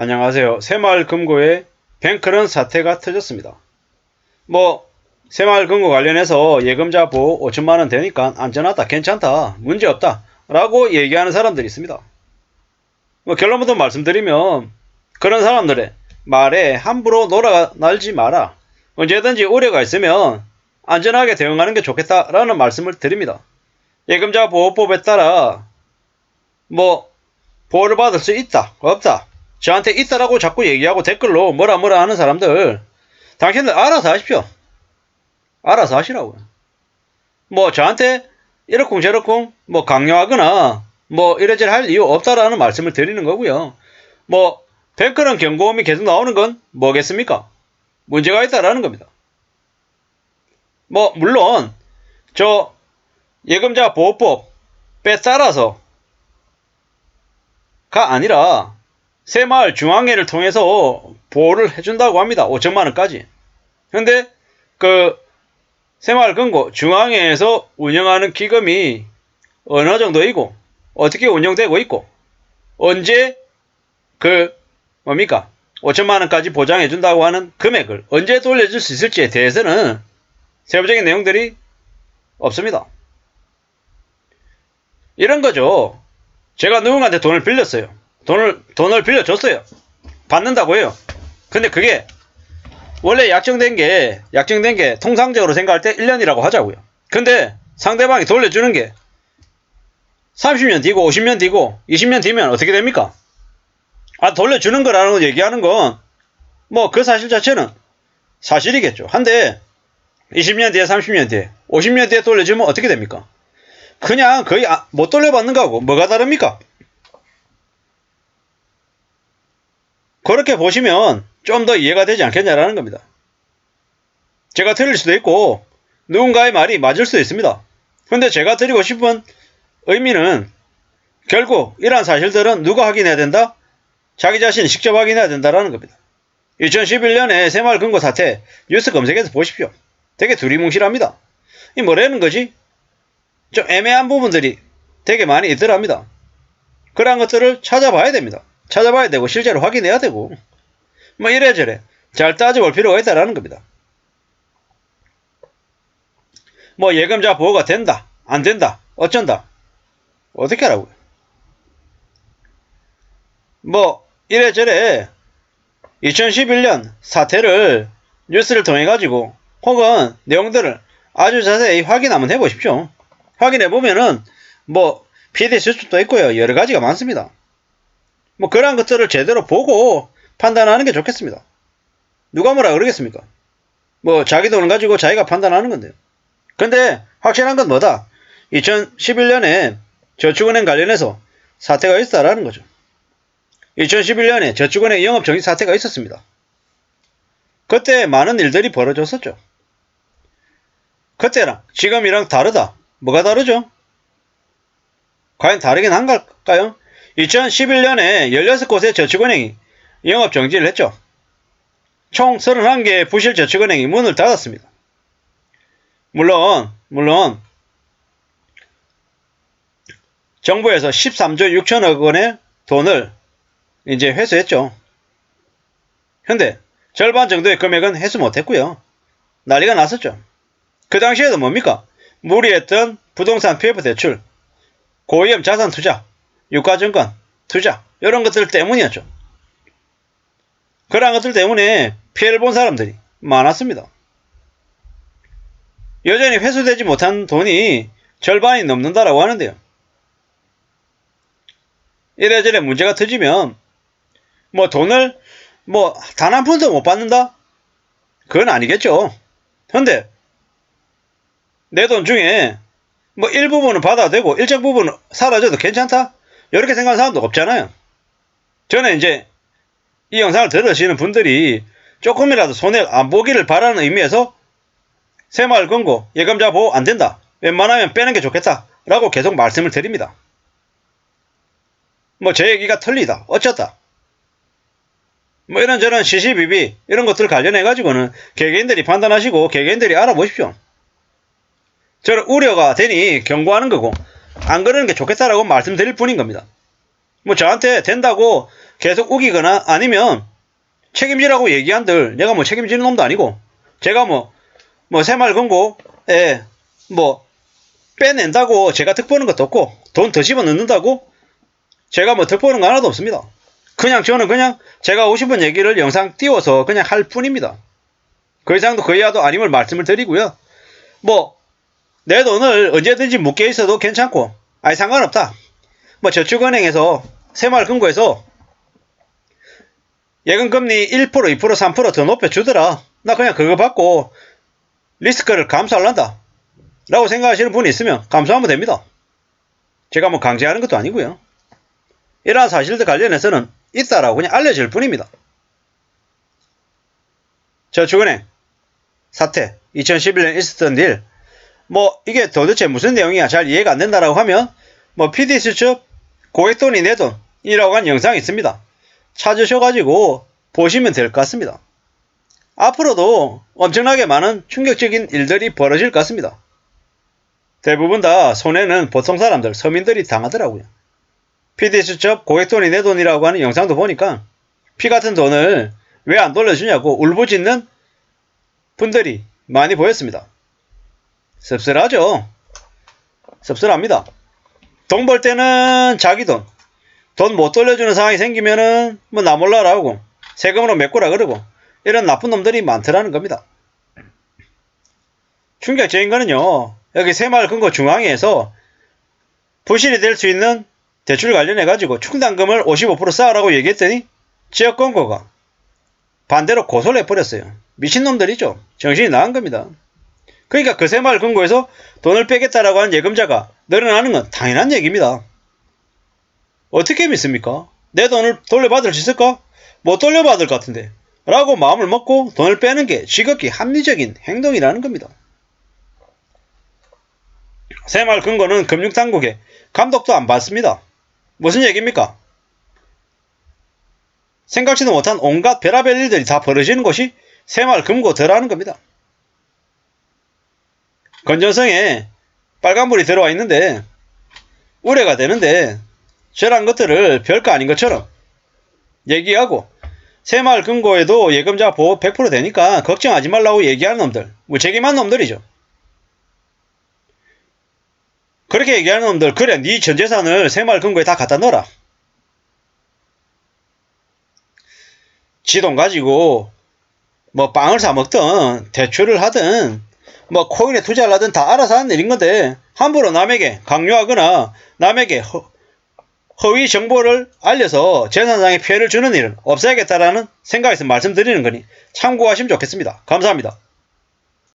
안녕하세요. 새마을금고의 뱅크런 사태가 터졌습니다. 새마을금고 관련해서 예금자 보호 5천만원 되니까 안전하다, 괜찮다, 문제없다 라고 얘기하는 사람들이 있습니다. 결론부터 말씀드리면 그런 사람들의 말에 함부로 놀아날지 마라. 언제든지 우려가 있으면 안전하게 대응하는 게 좋겠다라는 말씀을 드립니다. 예금자 보호법에 따라 보호를 받을 수 있다, 없다, 저한테 있다라고 자꾸 얘기하고 댓글로 뭐라 하는 사람들, 당신들 알아서 하십시오. 알아서 하시라고요. 저한테 이러쿵저러쿵 강요하거나 이래저래 할 이유 없다라는 말씀을 드리는 거고요. 뱅크런 경고음이 계속 나오는 건 뭐겠습니까? 문제가 있다라는 겁니다. 물론 저 예금자 보호법에 따라서가 아니라 새마을 중앙회를 통해서 보호를 해준다고 합니다. 5천만원까지. 근데 새마을금고 중앙회에서 운영하는 기금이 어느 정도이고 어떻게 운영되고 있고 언제 5천만원까지 보장해준다고 하는 금액을 언제 돌려줄 수 있을지에 대해서는 세부적인 내용들이 없습니다. 이런 거죠. 제가 누군가한테 돈을 빌렸어요. 돈을 빌려줬어요. 받는다고 해요. 근데 그게 원래 약정된 게 통상적으로 생각할 때 1년이라고 하자고요. 근데 상대방이 돌려주는 게 30년 뒤고 50년 뒤고 20년 뒤면 어떻게 됩니까? 돌려주는 거라는 거 얘기하는 건 그 사실 자체는 사실이겠죠. 한데 20년 뒤에 30년 뒤에 50년 뒤에 돌려주면 어떻게 됩니까? 그냥 거의 못 돌려받는 거하고 뭐가 다릅니까? 그렇게 보시면 좀 더 이해가 되지 않겠냐라는 겁니다. 제가 틀릴 수도 있고 누군가의 말이 맞을 수도 있습니다. 근데 제가 드리고 싶은 의미는 결국 이러한 사실들은 누가 확인해야 된다? 자기 자신이 직접 확인해야 된다라는 겁니다. 2011년에 새마을금고 사태 뉴스 검색해서 보십시오. 되게 두리뭉실합니다. 이 뭐라는 거지? 좀 애매한 부분들이 되게 많이 있더랍니다. 그러한 것들을 찾아봐야 됩니다. 찾아봐야 되고 실제로 확인해야 되고 이래저래 잘 따져볼 필요가 있다라는 겁니다. 예금자 보호가 된다, 안 된다, 어쩐다, 어떻게 하라고요? 이래저래 2011년 사태를 뉴스를 통해 가지고 혹은 내용들을 아주 자세히 확인 한번 해보십시오. 확인해보면은 PD 수첩도 있고요. 여러 가지가 많습니다. 그러한 것들을 제대로 보고 판단하는 게 좋겠습니다. 누가 뭐라 그러겠습니까? 자기 돈을 가지고 자기가 판단하는 건데요. 근데 확실한 건 뭐다? 2011년에 저축은행 관련해서 사태가 있다라는 거죠. 2011년에 저축은행 영업정지 사태가 있었습니다. 그때 많은 일들이 벌어졌었죠. 그때랑 지금이랑 다르다. 뭐가 다르죠? 과연 다르긴 한걸까요? 2011년에 16곳의 저축은행이 영업정지를 했죠. 총 31개의 부실 저축은행이 문을 닫았습니다. 물론 정부에서 13조 6천억 원의 돈을 이제 회수했죠. 근데 절반 정도의 금액은 회수 못했고요. 난리가 났었죠. 그 당시에도 뭡니까? 무리했던 부동산 PF 대출, 고위험 자산 투자, 유가증권 투자 이런 것들 때문이었죠. 그런 것들 때문에 피해를 본 사람들이 많았습니다. 여전히 회수되지 못한 돈이 절반이 넘는다라고 하는데요. 이래저래 문제가 터지면 돈을 단 한 푼도 못 받는다? 그건 아니겠죠. 근데 내 돈 중에 일부분은 받아도 되고 일정 부분은 사라져도 괜찮다? 이렇게 생각하는 사람도 없잖아요. 저는 이제 이 영상을 들으시는 분들이 조금이라도 손해를 안 보기를 바라는 의미에서 새마을금고 예금자 보호 안 된다, 웬만하면 빼는 게 좋겠다 라고 계속 말씀을 드립니다. 제 얘기가 틀리다, 어쩌다 이런저런 시시비비 이런 것들 관련해 가지고는 개개인들이 판단하시고 개개인들이 알아보십시오. 저는 우려가 되니 경고하는 거고 안 그러는 게 좋겠다라고 말씀드릴 뿐인 겁니다. 저한테 된다고 계속 우기거나 아니면 책임지라고 얘기한들 내가 뭐 책임지는 놈도 아니고 제가 뭐 새마을금고에 뭐 빼낸다고 제가 득보는 것도 없고 돈 더 집어넣는다고 제가 뭐 득보는 거 하나도 없습니다. 그냥 저는 그냥 제가 하고 싶은 얘기를 영상 띄워서 그냥 할 뿐입니다. 그 이상도 그 이하도 아님을 말씀을 드리고요. 뭐 내 돈을 언제든지 묶여 있어도 괜찮고 아니 상관없다. 뭐 저축은행에서 새마을금고에서 예금금리 1%, 2%, 3% 더 높여주더라. 나 그냥 그거 받고 리스크를 감수할란다. 라고 생각하시는 분이 있으면 감수하면 됩니다. 제가 뭐 강제하는 것도 아니고요. 이러한 사실들 관련해서는 있다라고 그냥 알려줄 뿐입니다. 저축은행 사태 2011년 있었던 일 뭐 이게 도대체 무슨 내용이야 잘 이해가 안 된다라고 하면 뭐 PD수첩 고액돈이 내 돈이라고 한 영상이 있습니다. 찾으셔가지고 보시면 될 것 같습니다. 앞으로도 엄청나게 많은 충격적인 일들이 벌어질 것 같습니다. 대부분 다 손해는 보통 사람들, 서민들이 당하더라고요. PD수첩 고액돈이 내 돈이라고 하는 영상도 보니까 피 같은 돈을 왜 안 돌려주냐고 울부짖는 분들이 많이 보였습니다. 씁쓸하죠. 씁쓸합니다. 돈 벌 때는 자기 돈 못 돌려주는 상황이 생기면은 뭐 나 몰라라 하고 세금으로 메꾸라 그러고 이런 나쁜 놈들이 많더라는 겁니다. 충격적인 거는요. 여기 새마을금고 중앙위에서 부실이 될 수 있는 대출 관련해 가지고 충당금을 55% 쌓으라고 얘기했더니 지역금고가 반대로 고소를 해버렸어요. 미친놈들이죠. 정신이 나간 겁니다. 그러니까 그 새마을금고에서 돈을 빼겠다라고 하는 예금자가 늘어나는 건 당연한 얘기입니다. 어떻게 믿습니까? 내 돈을 돌려받을 수 있을까? 못 돌려받을 것 같은데 라고 마음을 먹고 돈을 빼는 게 지극히 합리적인 행동이라는 겁니다. 새마을금고는 금융당국에 감독도 안 받습니다. 무슨 얘기입니까? 생각지도 못한 온갖 별의별 일들이 다 벌어지는 곳이 새마을금고더라는 겁니다. 건전성에 빨간불이 들어와 있는데 우려가 되는데 저런 것들을 별거 아닌 것처럼 얘기하고 새마을금고에도 예금자 보호 100% 되니까 걱정하지 말라고 얘기하는 놈들 무책임한 놈들이죠. 그렇게 얘기하는 놈들 그래 네 전재산을 새마을금고에 다 갖다 넣어라. 지 돈 가지고 뭐 빵을 사 먹든 대출을 하든 뭐 코인에 투자를 하든 다 알아서 하는 일인 건데 함부로 남에게 강요하거나 남에게 허위 정보를 알려서 재산상의 피해를 주는 일은 없어야겠다라는 생각에서 말씀드리는 거니 참고하시면 좋겠습니다. 감사합니다.